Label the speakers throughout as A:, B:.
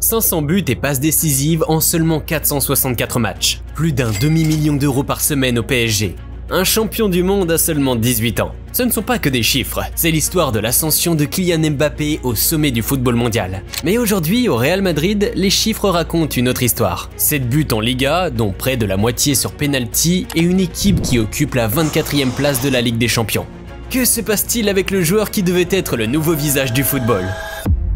A: 500 buts et passes décisives en seulement 464 matchs. Plus d'un demi-million d'euros par semaine au PSG. Un champion du monde à seulement 18 ans. Ce ne sont pas que des chiffres, c'est l'histoire de l'ascension de Kylian Mbappé au sommet du football mondial. Mais aujourd'hui, au Real Madrid, les chiffres racontent une autre histoire. 7 buts en Liga, dont près de la moitié sur penalty, et une équipe qui occupe la 24e place de la Ligue des Champions. Que se passe-t-il avec le joueur qui devait être le nouveau visage du football ?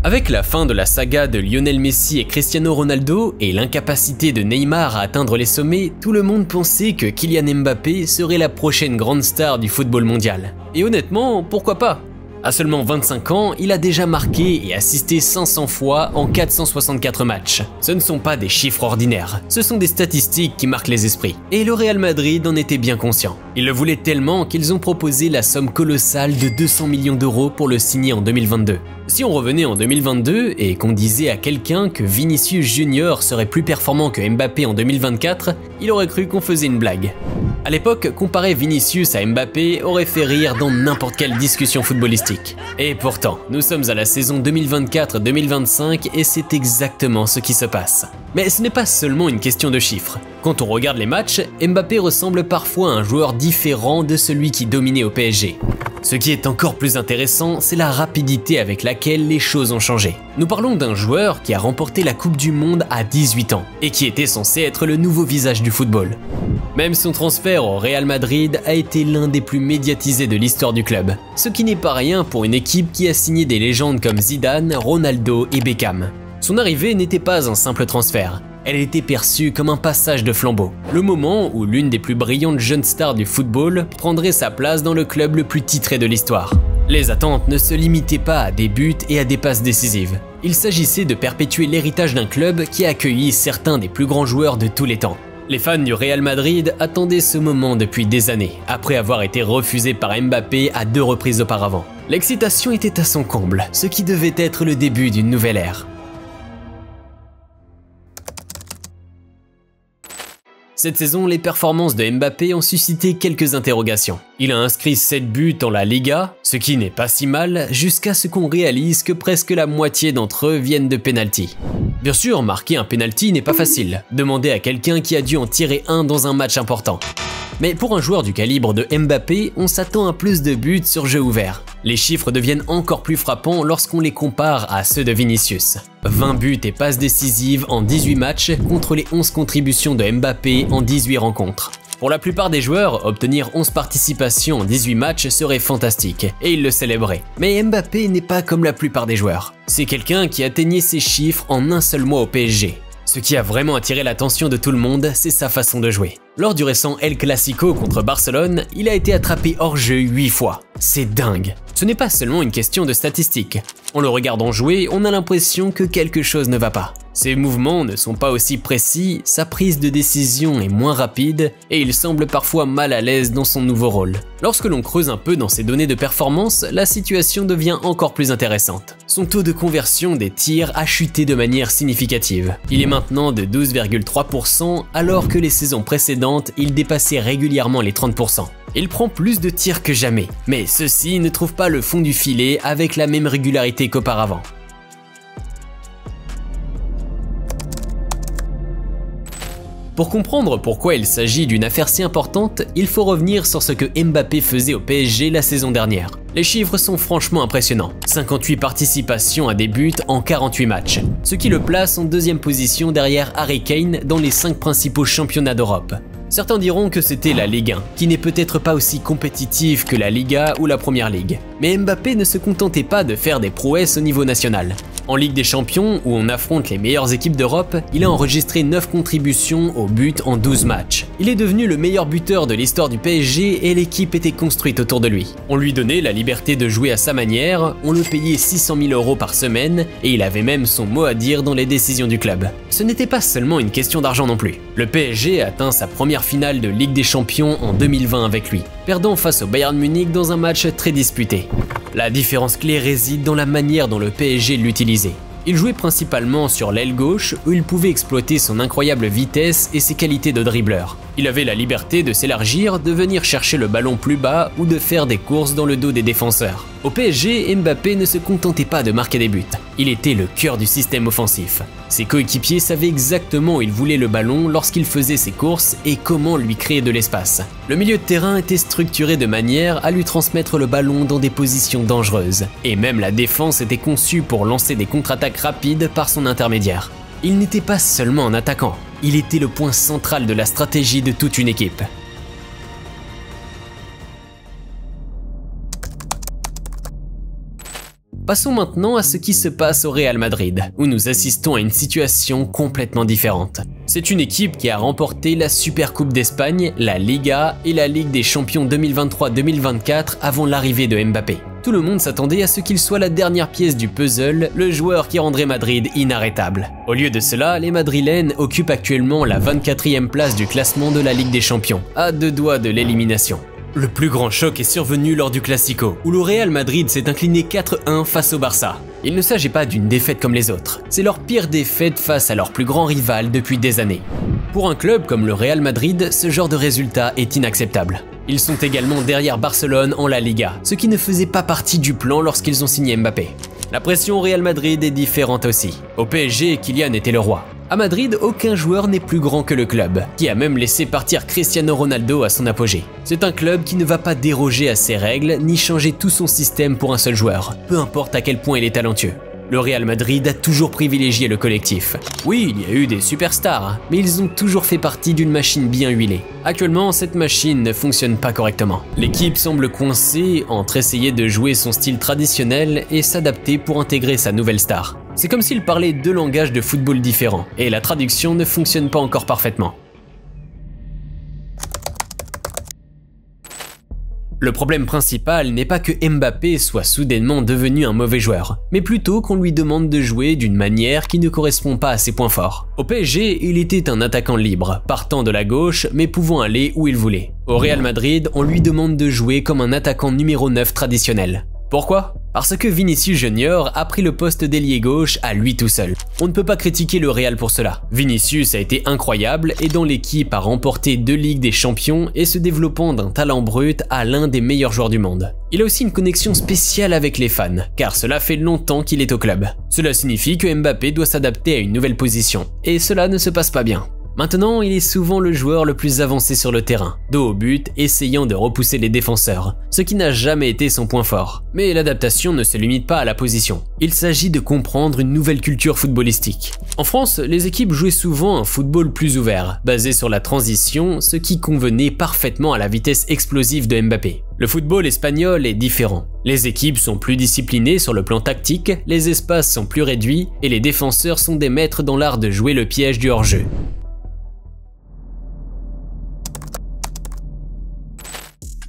A: Avec la fin de la saga de Lionel Messi et Cristiano Ronaldo et l'incapacité de Neymar à atteindre les sommets, tout le monde pensait que Kylian Mbappé serait la prochaine grande star du football mondial. Et honnêtement, pourquoi pas ? À seulement 25 ans, il a déjà marqué et assisté 500 fois en 464 matchs. Ce ne sont pas des chiffres ordinaires, ce sont des statistiques qui marquent les esprits. Et le Real Madrid en était bien conscient. Ils le voulaient tellement qu'ils ont proposé la somme colossale de 200 millions d'euros pour le signer en 2022. Si on revenait en 2022 et qu'on disait à quelqu'un que Vinicius Junior serait plus performant que Mbappé en 2024, il aurait cru qu'on faisait une blague. À l'époque, comparer Vinicius à Mbappé aurait fait rire dans n'importe quelle discussion footballistique. Et pourtant, nous sommes à la saison 2024-2025 et c'est exactement ce qui se passe. Mais ce n'est pas seulement une question de chiffres. Quand on regarde les matchs, Mbappé ressemble parfois à un joueur différent de celui qui dominait au PSG. Ce qui est encore plus intéressant, c'est la rapidité avec laquelle les choses ont changé. Nous parlons d'un joueur qui a remporté la Coupe du Monde à 18 ans et qui était censé être le nouveau visage du football. Même son transfert au Real Madrid a été l'un des plus médiatisés de l'histoire du club, ce qui n'est pas rien pour une équipe qui a signé des légendes comme Zidane, Ronaldo et Beckham. Son arrivée n'était pas un simple transfert. Elle était perçue comme un passage de flambeau, le moment où l'une des plus brillantes jeunes stars du football prendrait sa place dans le club le plus titré de l'histoire. Les attentes ne se limitaient pas à des buts et à des passes décisives. Il s'agissait de perpétuer l'héritage d'un club qui a accueilli certains des plus grands joueurs de tous les temps. Les fans du Real Madrid attendaient ce moment depuis des années, après avoir été refusés par Mbappé à 2 reprises auparavant. L'excitation était à son comble, ce qui devait être le début d'une nouvelle ère. Cette saison, les performances de Mbappé ont suscité quelques interrogations. Il a inscrit 7 buts dans la Liga, ce qui n'est pas si mal, jusqu'à ce qu'on réalise que presque la moitié d'entre eux viennent de penalty. Bien sûr, marquer un penalty n'est pas facile, demandez à quelqu'un qui a dû en tirer un dans un match important. Mais pour un joueur du calibre de Mbappé, on s'attend à plus de buts sur jeu ouvert. Les chiffres deviennent encore plus frappants lorsqu'on les compare à ceux de Vinicius. 20 buts et passes décisives en 18 matchs contre les 11 contributions de Mbappé en 18 rencontres. Pour la plupart des joueurs, obtenir 11 participations en 18 matchs serait fantastique, et ils le célébraient. Mais Mbappé n'est pas comme la plupart des joueurs. C'est quelqu'un qui atteignait ces chiffres en un seul mois au PSG. Ce qui a vraiment attiré l'attention de tout le monde, c'est sa façon de jouer. Lors du récent El Clasico contre Barcelone, il a été attrapé hors jeu 8 fois. C'est dingue. Ce n'est pas seulement une question de statistiques. En le regardant jouer, on a l'impression que quelque chose ne va pas. Ses mouvements ne sont pas aussi précis, sa prise de décision est moins rapide et il semble parfois mal à l'aise dans son nouveau rôle. Lorsque l'on creuse un peu dans ses données de performance, la situation devient encore plus intéressante. Son taux de conversion des tirs a chuté de manière significative. Il est maintenant de 12,3% alors que les saisons précédentes, il dépassait régulièrement les 30%. Il prend plus de tirs que jamais, mais ceux-ci ne trouvent pas le fond du filet avec la même régularité qu'auparavant. Pour comprendre pourquoi il s'agit d'une affaire si importante, il faut revenir sur ce que Mbappé faisait au PSG la saison dernière. Les chiffres sont franchement impressionnants, 58 participations à des buts en 48 matchs, ce qui le place en 2e position derrière Harry Kane dans les 5 principaux championnats d'Europe. Certains diront que c'était la Ligue 1, qui n'est peut-être pas aussi compétitive que la Liga ou la Première Ligue. Mais Mbappé ne se contentait pas de faire des prouesses au niveau national. En Ligue des Champions, où on affronte les meilleures équipes d'Europe, il a enregistré 9 contributions au but en 12 matchs. Il est devenu le meilleur buteur de l'histoire du PSG et l'équipe était construite autour de lui. On lui donnait la liberté de jouer à sa manière, on le payait 600 000 € par semaine et il avait même son mot à dire dans les décisions du club. Ce n'était pas seulement une question d'argent non plus. Le PSG atteint sa première finale de Ligue des Champions en 2020 avec lui, perdant face au Bayern Munich dans un match très disputé. La différence clé réside dans la manière dont le PSG l'utilisait. Il jouait principalement sur l'aile gauche où il pouvait exploiter son incroyable vitesse et ses qualités de dribbleur. Il avait la liberté de s'élargir, de venir chercher le ballon plus bas ou de faire des courses dans le dos des défenseurs. Au PSG, Mbappé ne se contentait pas de marquer des buts. Il était le cœur du système offensif. Ses coéquipiers savaient exactement où il voulait le ballon lorsqu'il faisait ses courses et comment lui créer de l'espace. Le milieu de terrain était structuré de manière à lui transmettre le ballon dans des positions dangereuses. Et même la défense était conçue pour lancer des contre-attaques rapides par son intermédiaire. Il n'était pas seulement un attaquant, il était le point central de la stratégie de toute une équipe. Passons maintenant à ce qui se passe au Real Madrid, où nous assistons à une situation complètement différente. C'est une équipe qui a remporté la Supercoupe d'Espagne, la Liga et la Ligue des Champions 2023-2024 avant l'arrivée de Mbappé. Tout le monde s'attendait à ce qu'il soit la dernière pièce du puzzle, le joueur qui rendrait Madrid inarrêtable. Au lieu de cela, les Madrilènes occupent actuellement la 24e place du classement de la Ligue des Champions, à 2 doigts de l'élimination. Le plus grand choc est survenu lors du Classico, où le Real Madrid s'est incliné 4-1 face au Barça. Il ne s'agit pas d'une défaite comme les autres, c'est leur pire défaite face à leur plus grand rival depuis des années. Pour un club comme le Real Madrid, ce genre de résultat est inacceptable. Ils sont également derrière Barcelone en la Liga, ce qui ne faisait pas partie du plan lorsqu'ils ont signé Mbappé. La pression au Real Madrid est différente aussi. Au PSG, Kylian était le roi. À Madrid, aucun joueur n'est plus grand que le club, qui a même laissé partir Cristiano Ronaldo à son apogée. C'est un club qui ne va pas déroger à ses règles ni changer tout son système pour un seul joueur, peu importe à quel point il est talentueux. Le Real Madrid a toujours privilégié le collectif. Oui, il y a eu des superstars, mais ils ont toujours fait partie d'une machine bien huilée. Actuellement, cette machine ne fonctionne pas correctement. L'équipe semble coincée entre essayer de jouer son style traditionnel et s'adapter pour intégrer sa nouvelle star. C'est comme s'ils parlaient 2 langages de football différents, et la traduction ne fonctionne pas encore parfaitement. Le problème principal n'est pas que Mbappé soit soudainement devenu un mauvais joueur, mais plutôt qu'on lui demande de jouer d'une manière qui ne correspond pas à ses points forts. Au PSG, il était un attaquant libre, partant de la gauche mais pouvant aller où il voulait. Au Real Madrid, on lui demande de jouer comme un attaquant numéro 9 traditionnel. Pourquoi ? Parce que Vinicius Junior a pris le poste d'ailier gauche à lui tout seul. On ne peut pas critiquer le Real pour cela. Vinicius a été incroyable et dans l'équipe a remporté 2 Ligues des Champions et se développant d'un talent brut à l'un des meilleurs joueurs du monde. Il a aussi une connexion spéciale avec les fans, car cela fait longtemps qu'il est au club. Cela signifie que Mbappé doit s'adapter à une nouvelle position, et cela ne se passe pas bien. Maintenant, il est souvent le joueur le plus avancé sur le terrain, dos au but, essayant de repousser les défenseurs, ce qui n'a jamais été son point fort. Mais l'adaptation ne se limite pas à la position. Il s'agit de comprendre une nouvelle culture footballistique. En France, les équipes jouaient souvent un football plus ouvert, basé sur la transition, ce qui convenait parfaitement à la vitesse explosive de Mbappé. Le football espagnol est différent. Les équipes sont plus disciplinées sur le plan tactique, les espaces sont plus réduits et les défenseurs sont des maîtres dans l'art de jouer le piège du hors-jeu.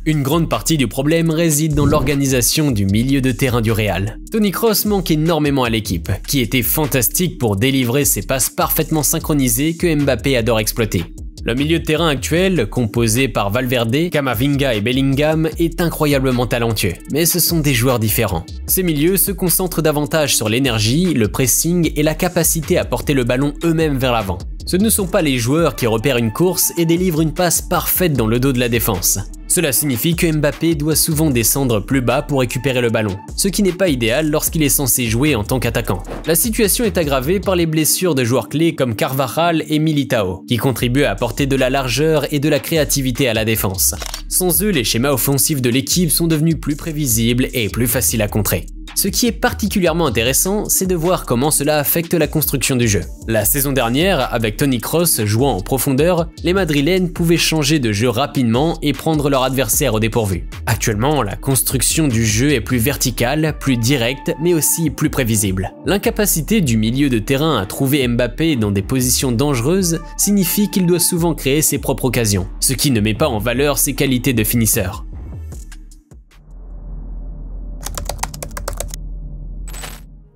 A: Une grande partie du problème réside dans l'organisation du milieu de terrain du Real. Toni Kroos manque énormément à l'équipe, qui était fantastique pour délivrer ses passes parfaitement synchronisées que Mbappé adore exploiter. Le milieu de terrain actuel, composé par Valverde, Camavinga et Bellingham, est incroyablement talentueux, mais ce sont des joueurs différents. Ces milieux se concentrent davantage sur l'énergie, le pressing et la capacité à porter le ballon eux-mêmes vers l'avant. Ce ne sont pas les joueurs qui repèrent une course et délivrent une passe parfaite dans le dos de la défense. Cela signifie que Mbappé doit souvent descendre plus bas pour récupérer le ballon, ce qui n'est pas idéal lorsqu'il est censé jouer en tant qu'attaquant. La situation est aggravée par les blessures de joueurs clés comme Carvajal et Militao, qui contribuent à apporter de la largeur et de la créativité à la défense. Sans eux, les schémas offensifs de l'équipe sont devenus plus prévisibles et plus faciles à contrer. Ce qui est particulièrement intéressant, c'est de voir comment cela affecte la construction du jeu. La saison dernière, avec Toni Kroos jouant en profondeur, les Madrilènes pouvaient changer de jeu rapidement et prendre leur adversaire au dépourvu. Actuellement, la construction du jeu est plus verticale, plus directe, mais aussi plus prévisible. L'incapacité du milieu de terrain à trouver Mbappé dans des positions dangereuses signifie qu'il doit souvent créer ses propres occasions, ce qui ne met pas en valeur ses qualités de finisseur.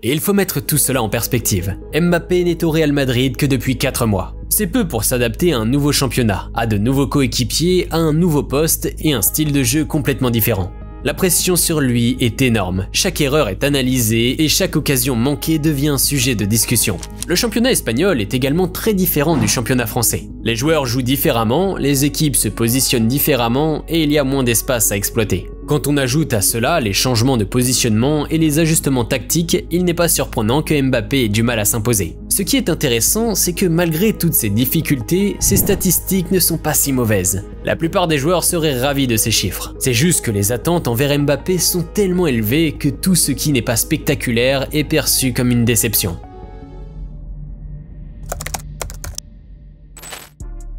A: Et il faut mettre tout cela en perspective. Mbappé n'est au Real Madrid que depuis 4 mois. C'est peu pour s'adapter à un nouveau championnat, à de nouveaux coéquipiers, à un nouveau poste et un style de jeu complètement différent. La pression sur lui est énorme, chaque erreur est analysée et chaque occasion manquée devient un sujet de discussion. Le championnat espagnol est également très différent du championnat français. Les joueurs jouent différemment, les équipes se positionnent différemment et il y a moins d'espace à exploiter. Quand on ajoute à cela les changements de positionnement et les ajustements tactiques, il n'est pas surprenant que Mbappé ait du mal à s'imposer. Ce qui est intéressant, c'est que malgré toutes ces difficultés, ses statistiques ne sont pas si mauvaises. La plupart des joueurs seraient ravis de ces chiffres. C'est juste que les attentes envers Mbappé sont tellement élevées que tout ce qui n'est pas spectaculaire est perçu comme une déception.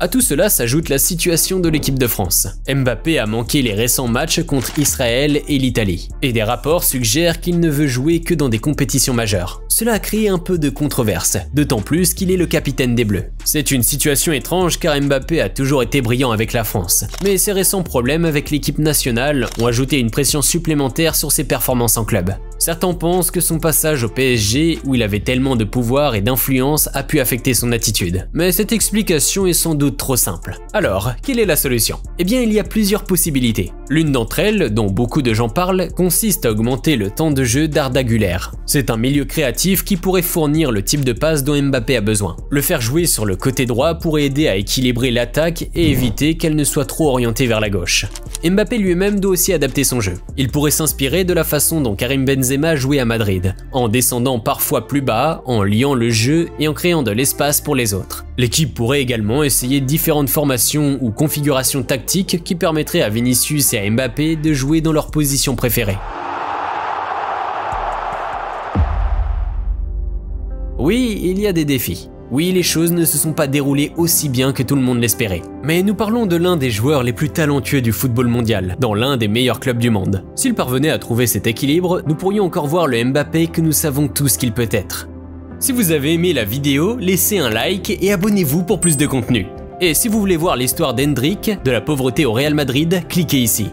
A: À tout cela s'ajoute la situation de l'équipe de France. Mbappé a manqué les récents matchs contre Israël et l'Italie, et des rapports suggèrent qu'il ne veut jouer que dans des compétitions majeures. Cela a créé un peu de controverse, d'autant plus qu'il est le capitaine des Bleus. C'est une situation étrange car Mbappé a toujours été brillant avec la France, mais ses récents problèmes avec l'équipe nationale ont ajouté une pression supplémentaire sur ses performances en club. Certains pensent que son passage au PSG, où il avait tellement de pouvoir et d'influence, a pu affecter son attitude. Mais cette explication est sans doute trop simple. Alors, quelle est la solution? Eh bien, il y a plusieurs possibilités. L'une d'entre elles, dont beaucoup de gens parlent, consiste à augmenter le temps de jeu d'Arda Güler. C'est un milieu créatif qui pourrait fournir le type de passe dont Mbappé a besoin. Le faire jouer sur le côté droit pourrait aider à équilibrer l'attaque et éviter qu'elle ne soit trop orientée vers la gauche. Mbappé lui-même doit aussi adapter son jeu. Il pourrait s'inspirer de la façon dont Karim Benzema jouait à Madrid, en descendant parfois plus bas, en liant le jeu et en créant de l'espace pour les autres. L'équipe pourrait également essayer différentes formations ou configurations tactiques qui permettraient à Vinicius et à Mbappé de jouer dans leur position préférée. Oui, il y a des défis. Oui, les choses ne se sont pas déroulées aussi bien que tout le monde l'espérait. Mais nous parlons de l'un des joueurs les plus talentueux du football mondial, dans l'un des meilleurs clubs du monde. S'il parvenait à trouver cet équilibre, nous pourrions encore voir le Mbappé que nous savons tous qu'il peut être. Si vous avez aimé la vidéo, laissez un like et abonnez-vous pour plus de contenu. Et si vous voulez voir l'histoire d'Hendrick, de la pauvreté au Real Madrid, cliquez ici.